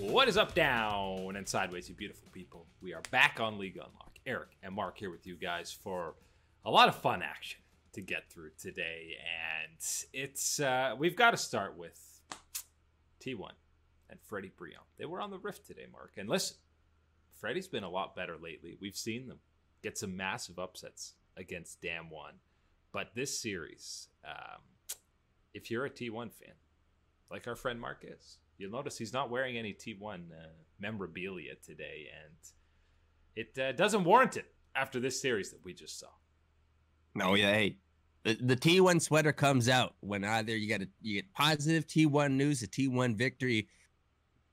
What is up, down, and sideways, you beautiful people? We are back on League Unlock. Eric and Mark here with you guys for a lot of fun action to get through today, and it's we've got to start with T1 and Fredit Brion. They were on the Rift today, Mark, and listen, Freddy's been a lot better lately. We've seen them get some massive upsets against Damwon, but this series, if you're a T1 fan, like our friend Mark is, you'll notice he's not wearing any T1 memorabilia today, and it doesn't warrant it after this series that we just saw. No, yeah, hey, the T1 sweater comes out when either you get positive T1 news, a T1 victory,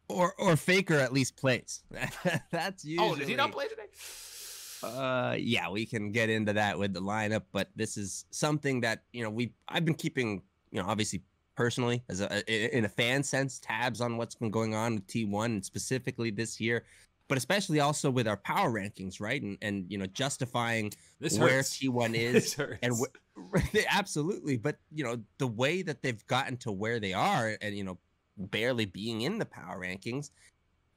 or FAKER at least plays. That's usually. Oh, did he not play today? Yeah, we can get into that with the lineup, but this is something that I've been keeping, obviously personally as in a fan sense, tabs on what's been going on with T1 and specifically this year, but especially also with our power rankings, right? And justifying where T1 is and absolutely, but the way that they've gotten to where they are and barely being in the power rankings,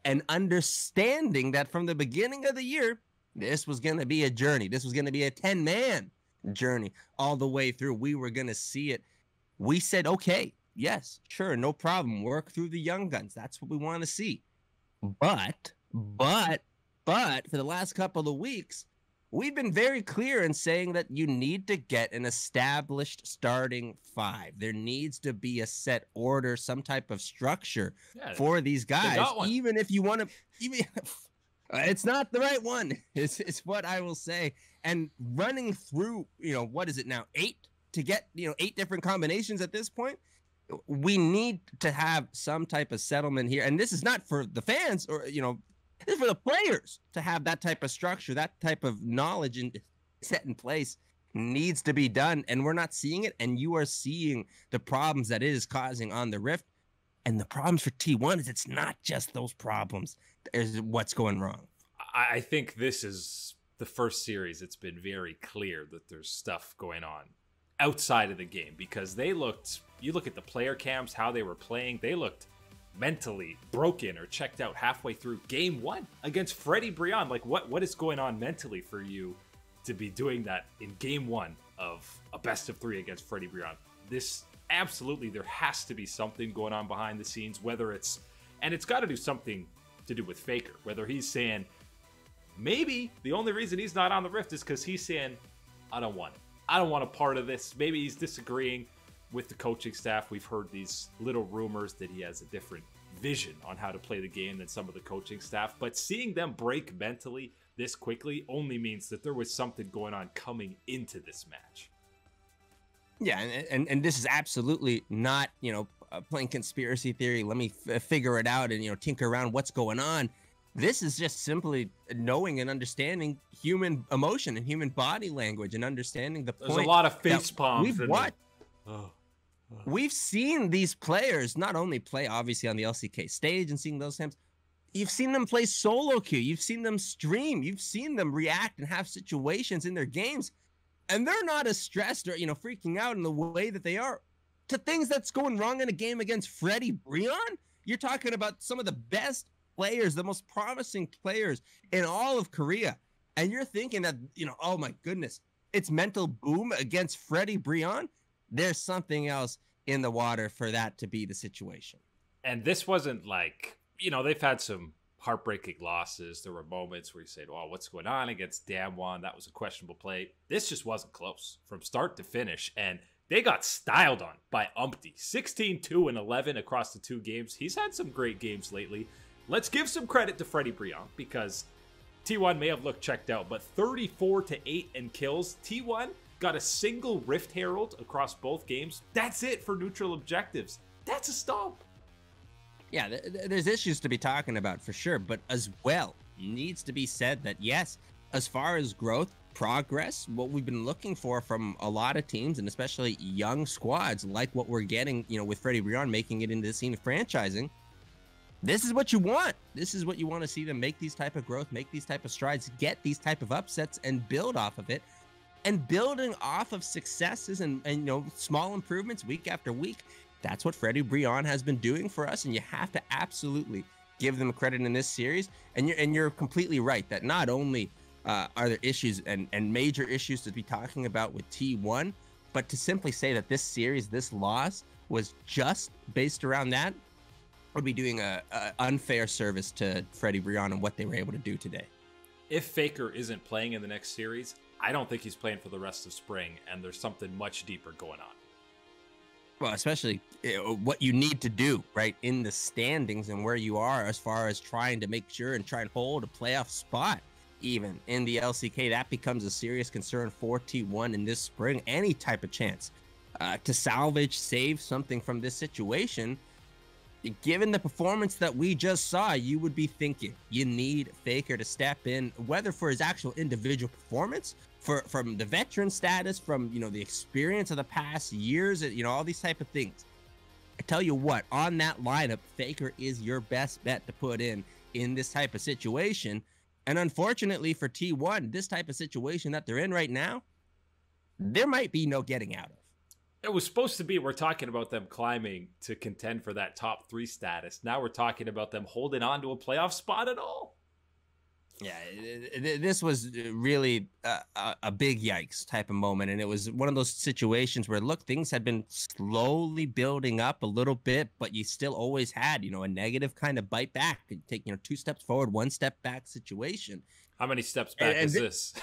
and understanding that from the beginning of the year this was going to be a journey. This was going to be a 10-man journey all the way through. We were going to see it. We said, okay, yes, sure, no problem. Work through the young guns. That's what we want to see. But for the last couple of weeks, we've been very clear in saying that you need to get an established starting five. There needs to be a set order, some type of structure for these guys. Even if you want to, it's not the right one. It's what I will say. And running through, what is it now? 8 to get, 8 different combinations at this point. We need to have some type of settlement here. And this is not for the fans or, this is for the players to have that type of structure, that type of knowledge and set in place needs to be done. And we're not seeing it. And you are seeing the problems that it is causing on the Rift. And the problems for T1 is it's not just those problems. There's what's going wrong. I think this is the first series. It's been very clear that there's stuff going on outside of the game, because you look at the player cams, how they were playing, they looked mentally broken or checked out halfway through game 1 against Fredit Brion. Like, what is going on mentally for you to be doing that in game 1 of a best of 3 against Fredit Brion? This absolutely, there has to be something going on behind the scenes, and it's got to do something to do with FAKER, whether he's saying maybe the only reason he's not on the Rift is because he's saying, I don't want it. I don't want a part of this. Maybe he's disagreeing with the coaching staff. We've heard these little rumors that he has a different vision on how to play the game than some of the coaching staff. But seeing them break mentally this quickly only means that there was something going on coming into this match. Yeah, and this is absolutely not, playing conspiracy theory. Let me figure it out and, tinker around what's going on. This is just simply knowing and understanding human emotion and human body language and understanding the point. There's a lot of face palms. We've seen these players not only play, obviously, on the LCK stage and seeing those times. You've seen them play solo queue. You've seen them stream. You've seen them react and have situations in their games. And they're not as stressed or, freaking out in the way that they are to things that's going wrong in a game against Fredit Brion. You're talking about some of the best players, the most promising players in all of Korea, and you're thinking that oh my goodness, it's mental boom against Fredit Brion. There's something else in the water for that to be the situation. And this wasn't like, they've had some heartbreaking losses. There were moments where you said, oh, what's going on against Damwon? That was a questionable play. This just wasn't close from start to finish, and they got styled on by Umpty. 16-2 and 11 across the 2 games. He's had some great games lately. Let's give some credit to Fredit Brion, because T1 may have looked checked out, but 34-8 in kills. T1 got a single Rift Herald across both games. That's it for neutral objectives. That's a stomp. Yeah, there's issues to be talking about for sure, but as well, needs to be said that yes, as far as growth, progress, what we've been looking for from a lot of teams, and especially young squads like what we're getting, with Fredit Brion making it into the scene of franchising. This is what you want. This is what you want to see them make, these type of growth, make these type of strides, get these type of upsets and build off of it. And building off of successes and small improvements week after week. That's what Fredit Brion has been doing for us. And you have to absolutely give them credit in this series. And you're completely right that not only are there issues and major issues to be talking about with T1, but to simply say that this series, this loss was just based around that would be doing a unfair service to Fredit Brion and what they were able to do today. If Faker isn't playing in the next series, I don't think he's playing for the rest of spring, and there's something much deeper going on. Well, especially what you need to do, right, in the standings and where you are as far as trying to make sure and try and hold a playoff spot. Even in the LCK, that becomes a serious concern for T1 in this spring. Any type of chance to salvage, save something from this situation, given the performance that we just saw, you would be thinking you need Faker to step in, whether for his actual individual performance, from the veteran status, from the experience of the past years, all these type of things. I tell you what, on that lineup, Faker is your best bet to put in this type of situation. And unfortunately for T1, this type of situation that they're in right now, there might be no getting out of. It was supposed to be, we're talking about them climbing to contend for that top 3 status. Now we're talking about them holding on to a playoff spot at all. Yeah, this was really a big yikes type of moment. And it was one of those situations where, look, things had been slowly building up a little bit, but you still always had, a negative kind of bite back. You take, 2 steps forward, 1 step back situation. How many steps back is this?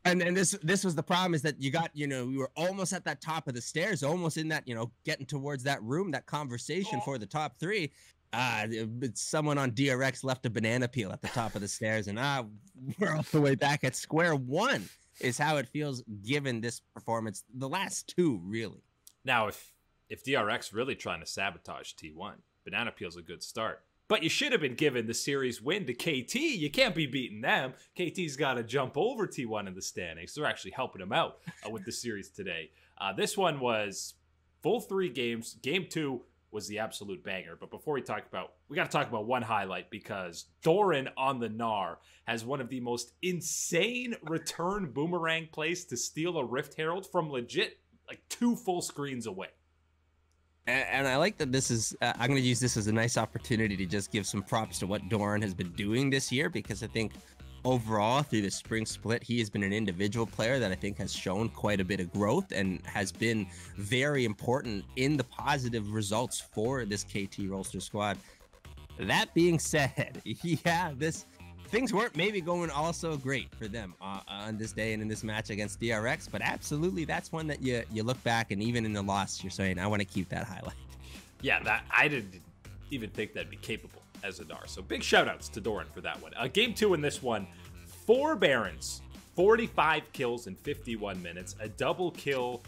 And this was the problem, is that you got, we were almost at that top of the stairs, almost in that, getting towards that room, that conversation for the top 3. Someone on DRX left a banana peel at the top of the stairs, and we're all the way back at square one, is how it feels given this performance. The last 2, really. Now, if DRX really trying to sabotage T1, banana peel's a good start. But you should have been given the series win to KT. You can't be beating them. KT's got to jump over T1 in the standings. They're actually helping him out with the series today. This one was full 3 games. Game 2 was the absolute banger. But before we got to talk about one highlight, because Doran on the Gnar has one of the most insane return boomerang plays to steal a Rift Herald from legit like 2 full screens away. And I like that this is, I'm going to use this as a nice opportunity to just give some props to what Doran has been doing this year, because I think overall through the spring split, he has been an individual player that I think has shown quite a bit of growth and has been very important in the positive results for this KT roster squad. That being said, yeah, things weren't maybe going also great for them on this day and in this match against DRX, but absolutely that's one that you look back, and even in the loss, you're saying, I want to keep that highlight. Yeah, that I didn't even think that'd be capable as a Gnar. So big shout outs to Doran for that one. Game 2 in this one, 4 Barons, 45 kills in 51 minutes, a double-digit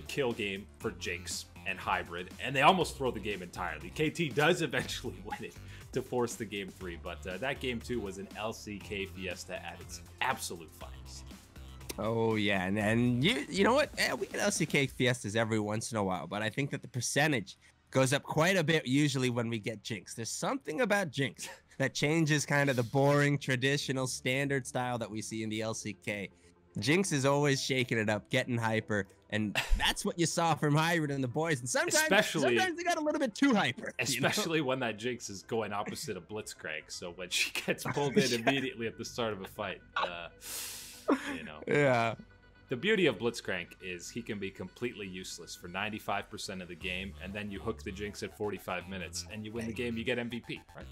kill game for Jinx and Hybrid, and they almost throw the game entirely. KT does eventually win it to force the game 3, but that game 2 was an LCK fiesta at its absolute finest. Oh yeah, and you know what? We get LCK fiestas every once in a while, but I think that the percentage goes up quite a bit usually when we get Jinx. There's something about Jinx that changes kind of the boring, traditional, standard style that we see in the LCK. Jinx is always shaking it up, getting hyper, and that's what you saw from Hybrid and the boys. And sometimes they got a little bit too hyper. Especially when that Jinx is going opposite of Blitzcrank. So when she gets pulled in immediately at the start of a fight, Yeah. The beauty of Blitzcrank is he can be completely useless for 95% of the game, and then you hook the Jinx at 45 minutes, and you win the game, you get MVP, right?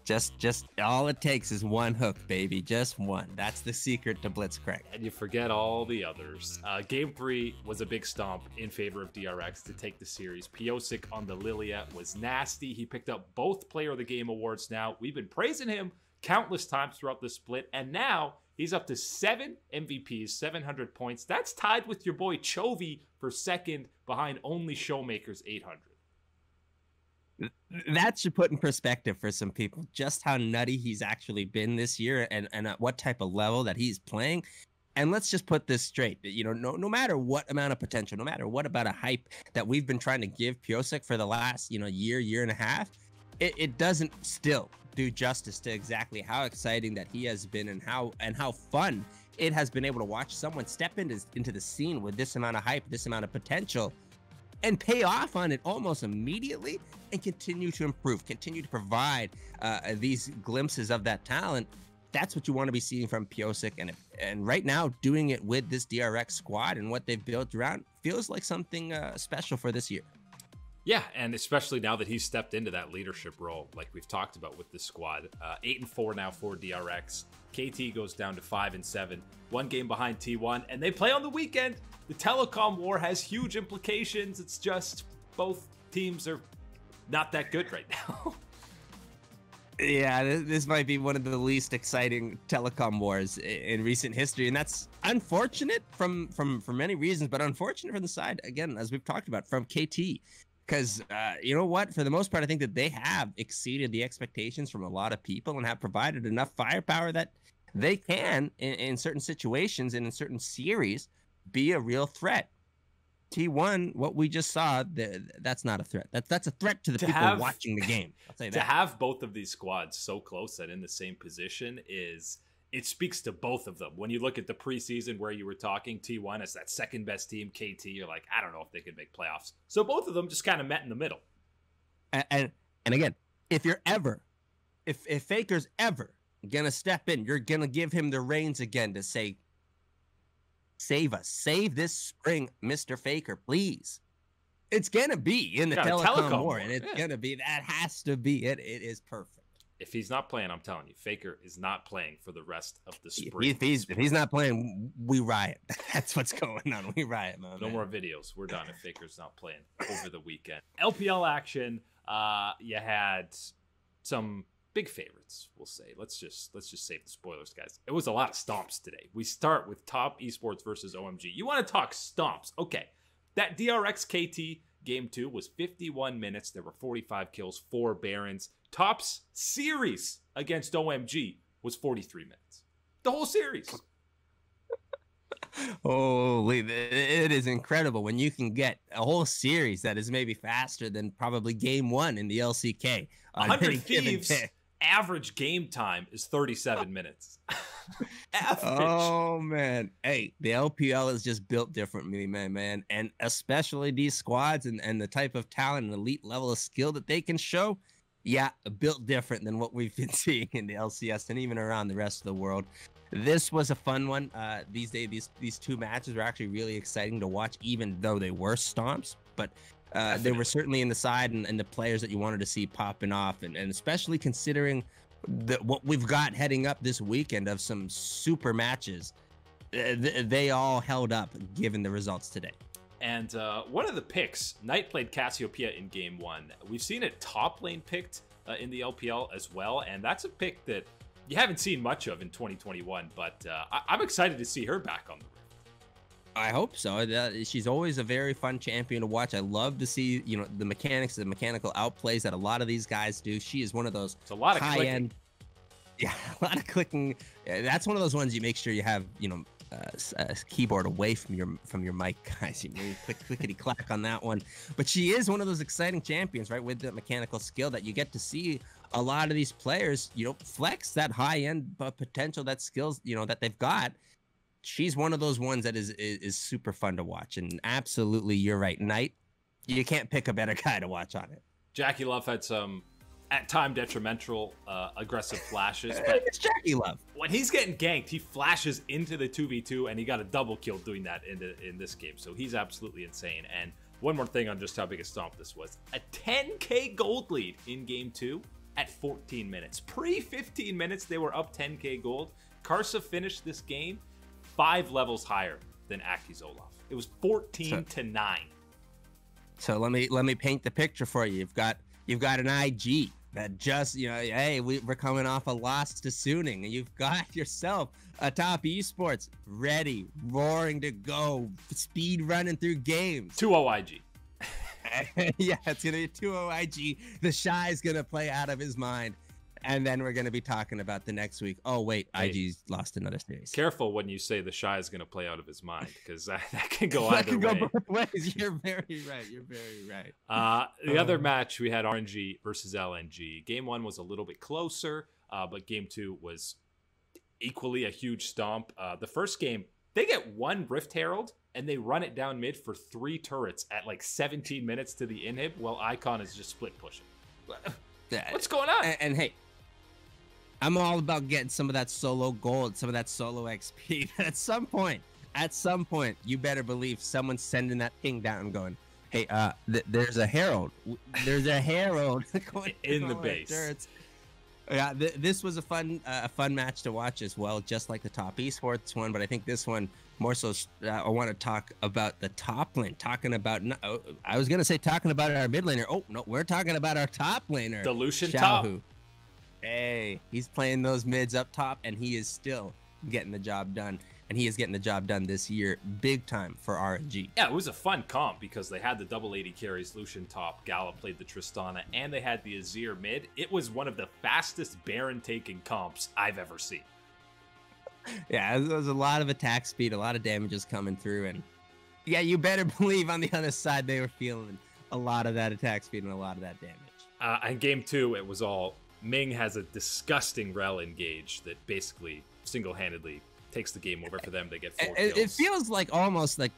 Just all it takes is one hook, baby. Just one. That's the secret to Blitzcrank. And you forget all the others. Game 3 was a big stomp in favor of DRX to take the series. Piosik on the Lilia was nasty. He picked up both Player of the Game awards now. We've been praising him countless times throughout the split, and now he's up to 7 MVPs, 700 points. That's tied with your boy Chovy for second, behind only Showmaker's 800. That should put in perspective for some people just how nutty he's actually been this year, and at what type of level that he's playing. And let's just put this straight. No matter what amount of potential, no matter what about a hype that we've been trying to give Piosik for the last, year and a half, it doesn't still do justice to exactly how exciting that he has been, and how fun it has been able to watch someone step into the scene with this amount of hype, this amount of potential, and pay off on it almost immediately and continue to improve, continue to provide these glimpses of that talent. That's what you want to be seeing from Pyosik. And right now, doing it with this DRX squad and what they've built around feels like something special for this year. Yeah, and especially now that he's stepped into that leadership role, like we've talked about with this squad. 8-4 now for DRX. KT goes down to 5-7, 1 game behind T1, and they play on the weekend. The telecom war has huge implications. It's just both teams are not that good right now. Yeah, this might be one of the least exciting telecom wars in recent history, and that's unfortunate for many reasons, but unfortunate from the side, again, as we've talked about, from KT. Because you know what? For the most part, I think that they have exceeded the expectations from a lot of people and have provided enough firepower that they can, in certain situations and in certain series, be a real threat. T1, what we just saw, that's not a threat. That's a threat to the people watching the game. I'll say that. To have both of these squads so close and in the same position it speaks to both of them. When you look at the preseason where you were talking, T1 as that second best team, KT, you're like, I don't know if they could make playoffs. So both of them just kind of met in the middle. And again, if FAKER's ever gonna step in, you're gonna give him the reins again to say, save us, save this spring, Mr. FAKER, please. It's gonna be in the telecom war, and it's gonna be, that has to be it. It is perfect. If he's not playing, I'm telling you, FAKER is not playing for the rest of the spring. If he's not playing, we riot. That's what's going on. We riot, man. No more videos. We're done if FAKER's not playing over the weekend. LPL action. You had some big favorites, we'll say. Let's just save the spoilers, guys. It was a lot of stomps today. We start with top esports versus OMG. You want to talk stomps? Okay, that DRX KT game 2 was 51 minutes. There were 45 kills, 4 Barons. Top's series against OMG was 43 minutes. The whole series. Holy, it is incredible when you can get a whole series that is maybe faster than probably game 1 in the LCK. 100 Thieves average game time is 37 minutes. Average. Oh, man. Hey, the LPL is just built differently, man. And especially these squads and the type of talent and elite level of skill that they can show. Yeah, built different than what we've been seeing in the LCS and even around the rest of the world. This was a fun one. These 2 matches were actually really exciting to watch, even though they were stomps. But they were certainly in the side and the players that you wanted to see popping off. And especially considering what we've got heading up this weekend of some super matches, they all held up given the results today. And one of the picks, Knight played Cassiopeia in game 1. We've seen it top lane picked in the LPL as well, and that's a pick that you haven't seen much of in 2021, but I'm excited to see her back on the Rift. I hope so. She's always a very fun champion to watch. I love to see, the mechanics, the mechanical outplays that a lot of these guys do. She is one of those it's a lot of high-end. Yeah, a lot of clicking. That's one of those ones you make sure you have, a keyboard away from your mic, guys. You really clickety clack on that one. But she is one of those exciting champions, right? With the mechanical skill that you get to see a lot of these players, flex that high end potential, that skills, that they've got. She's one of those ones that is super fun to watch. And absolutely, you're right, Knight. You can't pick a better guy to watch on it. Jackie Love had some at time detrimental aggressive flashes, but it's Jackie Love. When he's getting ganked, he flashes into the 2v2 and he got a double kill doing that in this game. So he's absolutely insane. And one more thing on just how big a stomp this was. A 10k gold lead in game 2 at 14 minutes. Pre-15 minutes, they were up 10k gold. Karsa finished this game 5 levels higher than Aki's Olaf. It was 14-9. So let me paint the picture for you. You've got an IG that just, hey, we're coming off a loss to Suning, and you've got yourself a top esports ready, roaring to go, speed running through games. 2-0 IG. Yeah, it's going to be 2-0 IG. The Shy is going to play out of his mind. And then we're going to be talking about the next week. Oh, wait, IG's lost another series. Careful when you say the Shy is going to play out of his mind, because that can go either way. Go both ways. You're very right. You're very right. The other match, we had RNG versus LNG. Game 1 was a little bit closer, but game 2 was equally a huge stomp. The first game, They get one Rift Herald and they run it down mid for 3 turrets at like 17 minutes to the inhib while Icon is just split pushing. What's going on? And hey, I'm all about getting some of that solo gold, some of that solo XP. At some point, you better believe someone's sending that ping down and going, hey, there's a herald. There's a herald going in the base. Yeah, this was a fun match to watch as well, just like the top esports one. But I think this one more so. I want to talk about the top lane. I was gonna say talking about our mid laner. Oh no, we're talking about our top laner, the Lucian top. Hey, he's playing those mids up top, and he is still getting the job done. And he is getting the job done this year, big time for RNG. Yeah, it was a fun comp because they had the double 80 carries, Lucian top, Gala played the Tristana, and they had the Azir mid. It was one of the fastest Baron taking comps I've ever seen. Yeah, there was a lot of attack speed, a lot of damages coming through, and yeah, you better believe on the other side they were feeling a lot of that attack speed and a lot of that damage. In game 2, it was all Ming has a disgusting rel engage that basically single-handedly takes the game over for them. They get 4 kills. It feels like almost like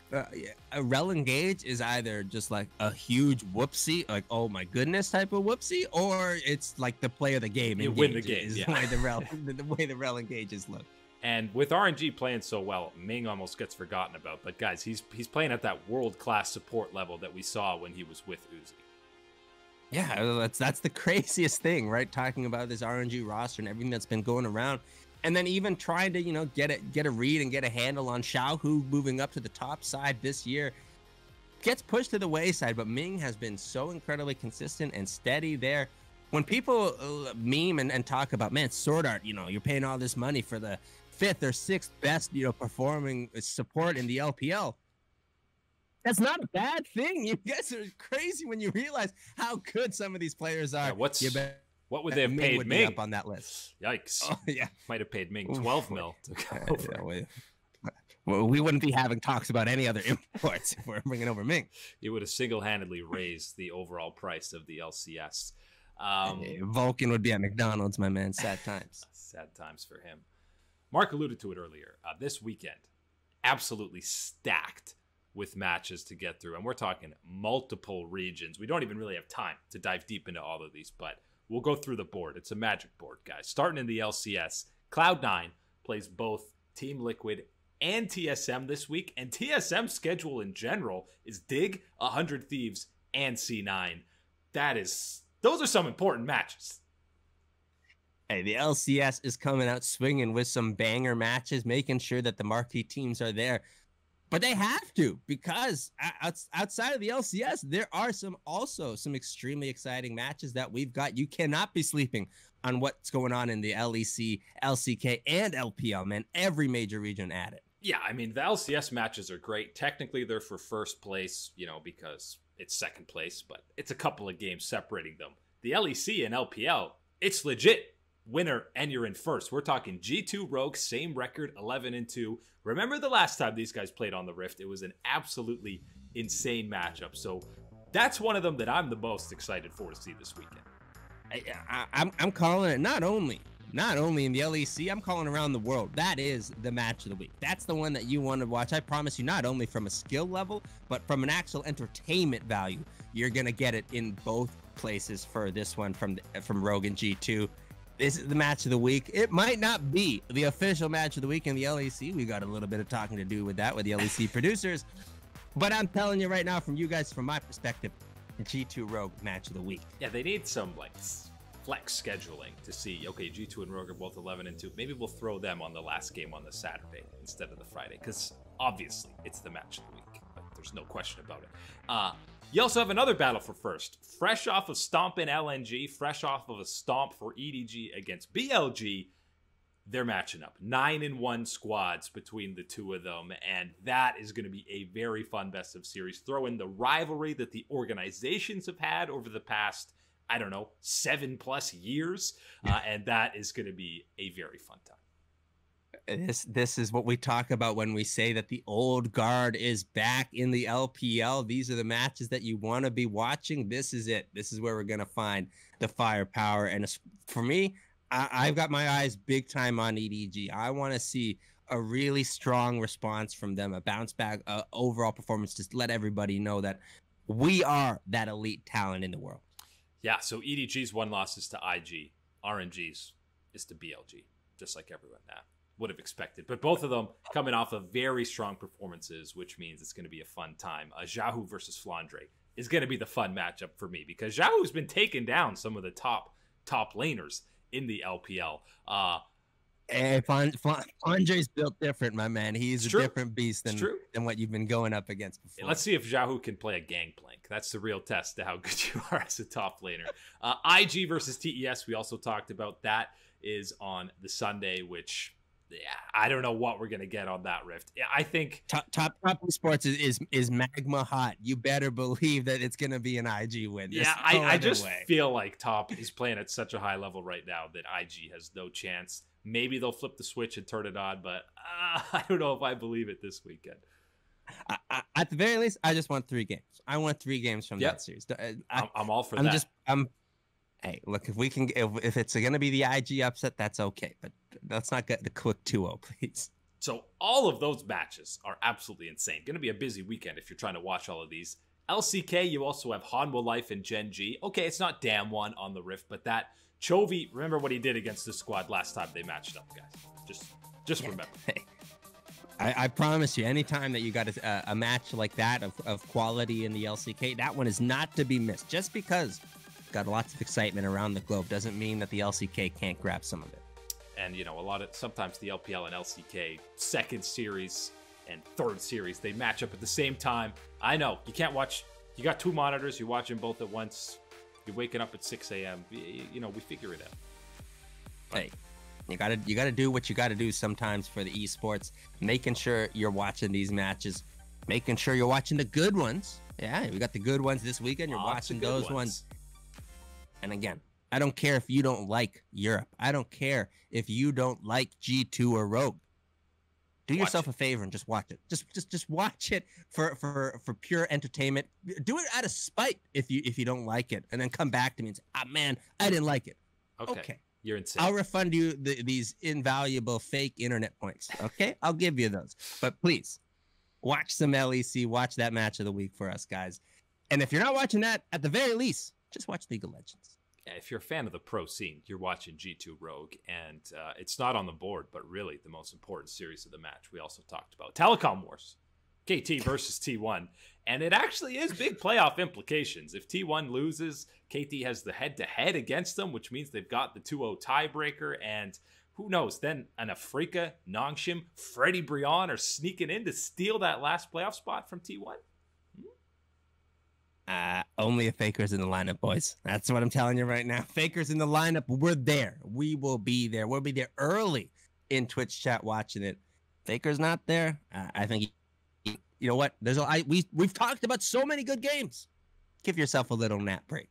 a rel engage is either just like a huge whoopsie, like oh my goodness type of whoopsie, or it's like the play of the game. You win the game. Yeah. The way the rel engages look. And with RNG playing so well, Ming almost gets forgotten about. But guys, he's playing at that world-class support level that we saw when he was with Uzi. Yeah, that's the craziest thing, right? Talking about this RNG roster and everything that's been going around. And then even trying to, get a read and get a handle on Xiao Hu moving up to the top side this year. Gets pushed to the wayside, but Ming has been so incredibly consistent and steady there. When people meme and talk about, man, Sword Art, you're paying all this money for the 5th or 6th best, performing support in the LPL. That's not a bad thing. You guys are crazy when you realize how good some of these players are. Yeah, what would they have paid Ming? Up on that list. Yikes. Oh, yeah. Might have paid Ming 12 mil to go over. Well, we wouldn't be having talks about any other imports if we're bringing over Ming. He would have single-handedly raised the overall price of the LCS. Vulcan would be at McDonald's, my man. Sad times. Sad times for him. Mark alluded to it earlier. This weekend, absolutely stacked with matches to get through. And we're talking multiple regions. We don't even really have time to dive deep into all of these, but we'll go through the board. It's a magic board, guys. Starting in the LCS, Cloud9 plays both Team Liquid and TSM this week. And TSM's schedule in general is Dig, 100 Thieves, and C9. Those are some important matches. Hey, the LCS is coming out swinging with some banger matches, making sure that the marquee teams are there. But they have to, because outside of the LCS, there are also some extremely exciting matches that we've got. You cannot be sleeping on what's going on in the LEC, LCK, and LPL, man. Every major region at it. Yeah, I mean, the LCS matches are great. Technically, they're for first place, because it's second place, but it's a couple of games separating them. The LEC and LPL, it's legit. Winner, and you're in first. We're talking G2 Rogue, same record, 11-2. Remember the last time these guys played on the Rift? It was an absolutely insane matchup. So that's one of them that I'm the most excited for to see this weekend. I'm calling it not only in the LEC, I'm calling around the world. That is the match of the week. That's the one that you want to watch. I promise you, not only from a skill level, but from an actual entertainment value. You're going to get it in both places for this one from Rogue and G2. This is the match of the week. It might not be the official match of the week in the LEC. We got a little bit of talking to do with that with the LEC producers. But I'm telling you right now, from you guys, from my perspective, the G2 Rogue match of the week. Yeah, they need some flex scheduling to see, okay, G2 and Rogue are both 11-2. Maybe we'll throw them on the last game on the Saturday instead of the Friday, because obviously it's the match of the week. But there's no question about it. You also have another battle for first. Fresh off of Stomp in LNG, fresh off of a Stomp for EDG against BLG, they're matching up. 9-1 squads between the two of them, and that is going to be a very fun best of series. Throw in the rivalry that the organizations have had over the past, 7+ years, and that is going to be a very fun time. This is what we talk about when we say that the old guard is back in the LPL. These are the matches that you want to be watching. This is it. This is where we're going to find the firepower. And for me, I've got my eyes big time on EDG. I want to see a really strong response from them, a bounce back overall performance. Just let everybody know that we are that elite talent in the world. Yeah, so EDG's one loss is to IG. RNG's is to BLG, just like everyone would have expected. But both of them coming off of very strong performances, which means it's going to be a fun time. Xiaohu versus Flandre is going to be the fun matchup for me because Xiaohu's been taking down some of the top laners in the LPL. Hey, Flandre's built different, my man. He's a different beast than what you've been going up against before. Let's see if Xiaohu can play a gangplank. That's the real test to how good you are as a top laner. IG versus TES, we also talked about. That is on the Sunday, which I don't know what we're going to get on that rift. I think top esports is magma hot. You better believe that it's going to be an IG win. I just feel like top is playing at such a high level right now that IG has no chance. Maybe they'll flip the switch and turn it on, but I don't know if I believe it this weekend. At the very least, I just want 3 games. I want 3 games from that series. I'm all for that. Hey, look, if it's going to be the IG upset, that's okay. But let's not get the quick 2-0, please. So all of those matches are absolutely insane. Going to be a busy weekend if you're trying to watch all of these. LCK, you also have Hanwha Life and Gen G. Okay, it's not damn one on the Rift, but that Chovy, remember what he did against this squad last time they matched up, guys. Just remember. Hey, I promise you, anytime that you got a match like that of quality in the LCK, that one is not to be missed. Just because got lots of excitement around the globe doesn't mean that the LCK can't grab some of it. And, sometimes the LPL and LCK second series and third series, they match up at the same time. I know, you can't watch, you got 2 monitors, you're watching both at once. You're waking up at 6 a.m. We figure it out. But hey, you gotta do what you gotta do sometimes for the esports. Making sure you're watching these matches, making sure you're watching the good ones. Yeah, we got the good ones this weekend. You're watching those ones. And again, I don't care if you don't like Europe. I don't care if you don't like G2 or Rogue. Do yourself a favor and just watch it. Just watch it for pure entertainment. Do it out of spite if you don't like it, and then come back to me and say, man, I didn't like it. Okay. You're insane. I'll refund you these invaluable fake internet points. Okay, I'll give you those. But please, watch some LEC. Watch that match of the week for us, guys. And if you're not watching that, at the very least, just watch League of Legends. If you're a fan of the pro scene, you're watching G2 Rogue, and it's not on the board, but really the most important series of the match we also talked about. Telecom Wars, KT versus T1, and it actually is big playoff implications. If T1 loses, KT has the head-to-head against them, which means they've got the 2-0 tiebreaker, and who knows, then an Afrika, Nongshim, Fredit Brion are sneaking in to steal that last playoff spot from T1. Only if FAKER's in the lineup, boys. That's what I'm telling you right now. FAKER's in the lineup. We're there. We will be there. We'll be there early in Twitch chat watching it. FAKER's not there. I think, you know what? We've talked about so many good games. Give yourself a little nap break.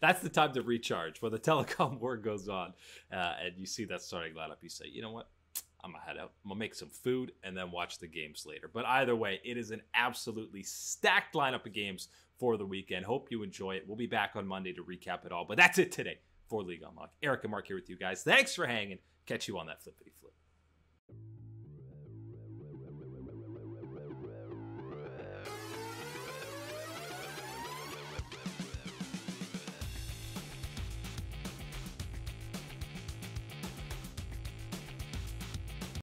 That's the time to recharge. When the telecom war goes on and you see that starting lineup, you say, you know what? I'm going to head out. I'm going to make some food and then watch the games later. But either way, it is an absolutely stacked lineup of games for the weekend. Hope you enjoy it. We'll be back on Monday to recap it all. But that's it today for League Unlock. Eric and Mark here with you guys. Thanks for hanging. Catch you on that flippity flip.